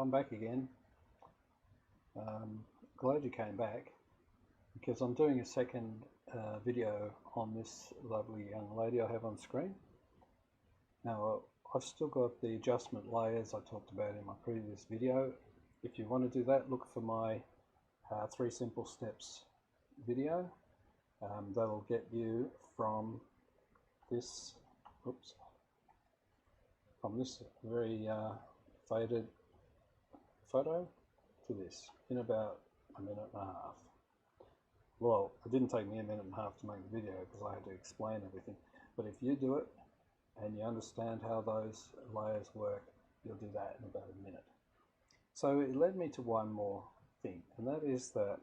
I'm back again. Glad you came back because I'm doing a second video on this lovely young lady I have on screen. Now I've still got the adjustment layers I talked about in my previous video. If you want to do that, look for my 3 simple steps video. That'll get you from this, very faded photo to this in about a minute and a half. Well, it didn't take me a minute and a half to make the video because I had to explain everything, but if you do it and you understand how those layers work, you'll do that in about a minute. So it led me to one more thing, and that is that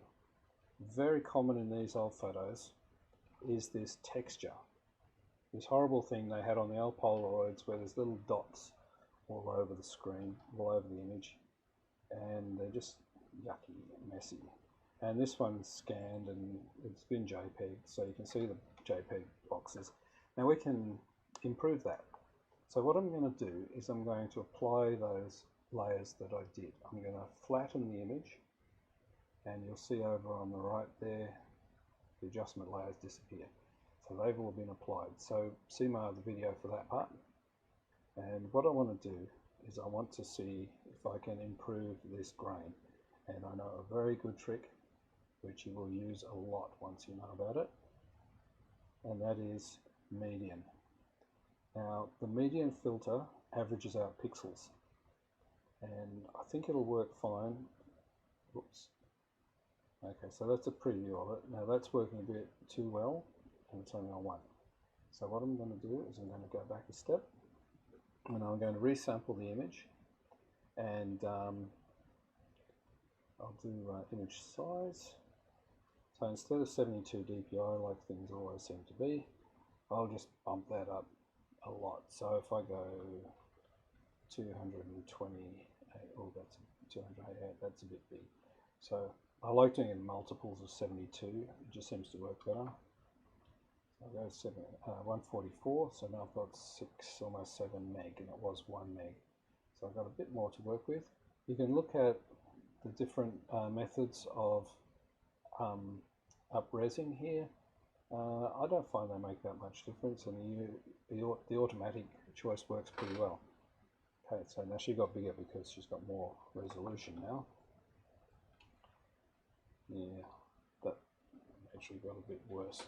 very common in these old photos is this texture, this horrible thing they had on the old Polaroids where there's little dots all over the screen, all over the image, and they're just yucky and messy. And this one's scanned and it's been JPEG, so you can see the JPEG boxes. Now we can improve that. So what I'm going to do is I'm going to apply those layers that I did. I'm going to flatten the image, and you'll see over on the right there the adjustment layers disappear. So they've all been applied. So see my other video for that part. And what I want to do is I want to see if I can improve this grain. And I know a very good trick which you will use a lot once you know about it, and that is median. Now the median filter averages out pixels, and I think it'll work fine. Oops. Okay, so that's a preview of it. Now that's working a bit too well, and it's only on 1. So what I'm going to do is I'm going to go back a step, and I'm going to resample the image, and I'll do image size. So instead of 72 dpi like things always seem to be, I'll just bump that up a lot. So if I go 228, oh that's 288, that's a bit big. So I like doing it in multiples of 72, it just seems to work better. So I'll go 144, so now I've got 6, almost 7 meg, and it was 1 meg. So I've got a bit more to work with. You can look at the different methods of up-resing here. I don't find they make that much difference, and the automatic choice works pretty well. Okay, so now she got bigger because she's got more resolution now. Yeah, that actually got a bit worse,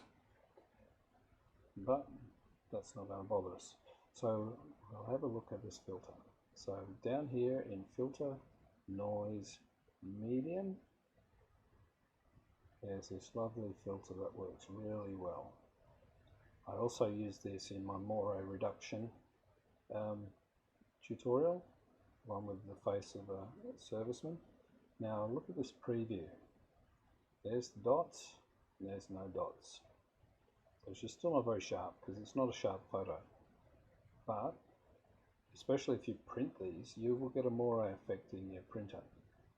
but that's not going to bother us. So we'll have a look at this filter. So down here in filter, noise, median, there's this lovely filter that works really well. I also use this in my Moire reduction tutorial, one with the face of a serviceman. Now look at this preview. There's the dots, and there's no dots. So she's still not very sharp because it's not a sharp photo. But especially if you print these, you will get a moire effect in your printer,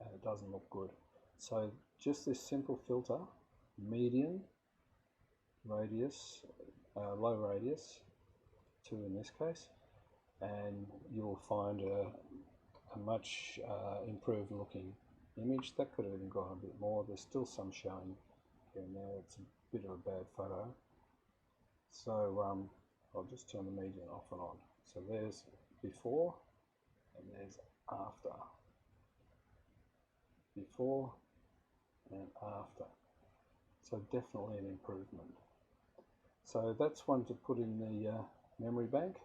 and it doesn't look good. So just this simple filter, median, radius, low radius, 2 in this case, and you'll find a much improved looking image. That could have even gone a bit more. There's still some showing here and there. It's a bit of a bad photo. So I'll just turn the median off and on. So there's before and there's after. Before and after. So definitely an improvement. So that's one to put in the memory bank.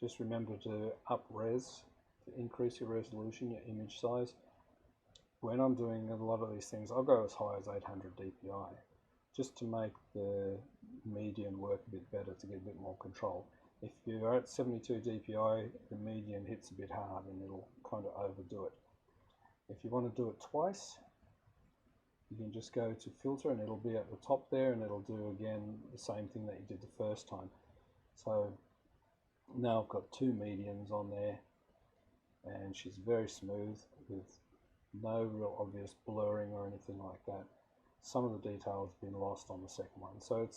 Just remember to up-res, to increase your resolution, your image size. When I'm doing a lot of these things, I'll go as high as 800 dpi, just to make the median work a bit better, to get a bit more control. If you're at 72 dpi, the median hits a bit hard and it'll kind of overdo it. If you want to do it twice, you can just go to filter and it'll be at the top there, and it'll do again the same thing that you did the first time. So now I've got 2 medians on there, and she's very smooth with no real obvious blurring or anything like that. Some of the detail has been lost on the second one. So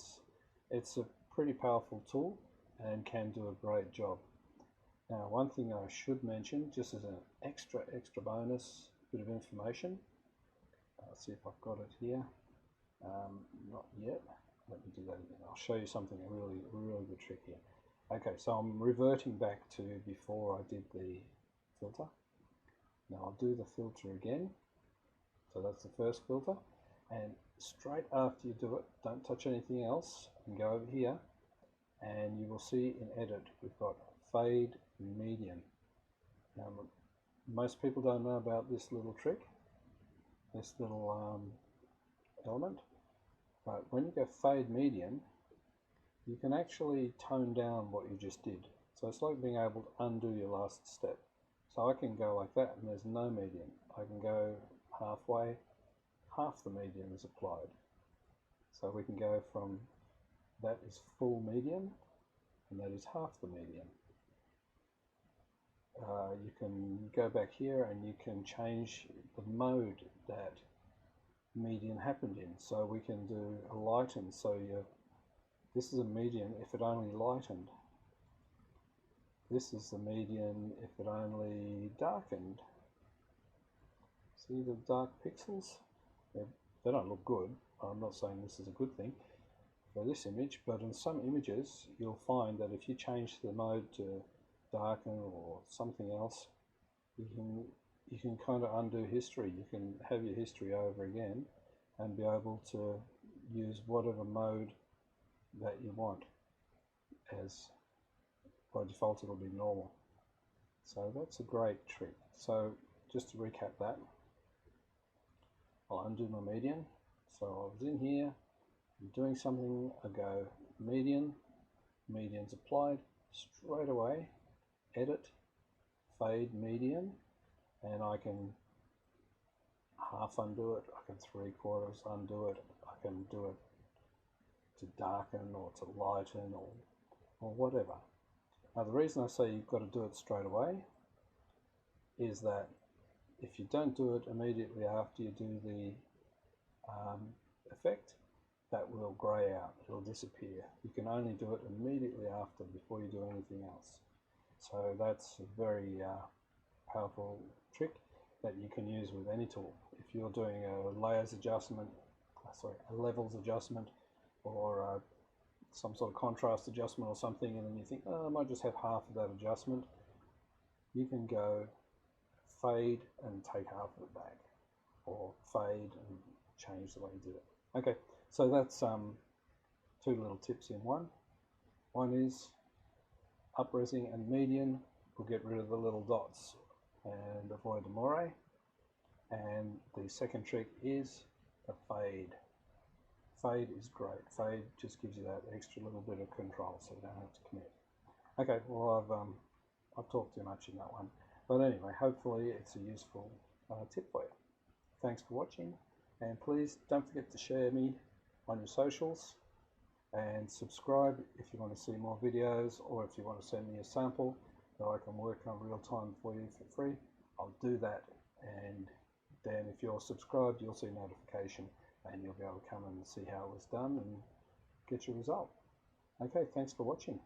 it's a pretty powerful tool and can do a great job. Now, one thing I should mention, just as an extra bonus bit of information, let's see if I've got it here. Not yet. Let me do that again. I'll show you something, a really good trick here. Okay, so I'm reverting back to before I did the filter. Now I'll do the filter again. So that's the first filter. And straight after you do it, don't touch anything else, and go over here, and you will see in edit we've got fade median. Now most people don't know about this little trick, this little element, but when you go fade median, you can actually tone down what you just did. So it's like being able to undo your last step. So I can go like that and there's no median. I can go halfway, half the median is applied. So we can go from that is full median and that is half the median. You can go back here and you can change the mode that median happened in. So we can do a lighten. So this is a median if it only lightened. This is the median if it only darkened. See the dark pixels? They don't look good. I'm not saying this is a good thing for this image, but in some images you'll find that if you change the mode to darken or something else, you can kind of undo history. You can have your history over again and be able to use whatever mode that you want. As by default it'll be normal. So that's a great trick. So just to recap that, I'll undo my median. So I was in here, I'm doing something, I go median, median's applied, straight away, edit, fade median, and I can half undo it, I can 3/4 undo it, I can do it to darken or to lighten or whatever. Now the reason I say you've got to do it straight away is that if you don't do it immediately after you do the effect, that will grey out, it'll disappear. You can only do it immediately after, before you do anything else. So that's a very powerful trick that you can use with any tool. If you're doing a layers adjustment, a levels adjustment, or some sort of contrast adjustment or something, and then you think, oh, I might just have half of that adjustment, you can go fade and take half of it back, or fade and change the way you did it. Okay, so that's two little tips in one. One is upresing and median will get rid of the little dots and avoid the moire. And the second trick is the fade. Fade is great. Fade just gives you that extra little bit of control, so you don't have to commit. Okay, well I've talked too much in that one, but anyway, hopefully it's a useful tip for you. Thanks for watching, and please don't forget to share me on your socials, and subscribe if you want to see more videos, or if you want to send me a sample that I can work on real time for you for free, I'll do that. And then if you're subscribed, you'll see a notification and you'll be able to come and see how it was done and get your result. Okay, thanks for watching.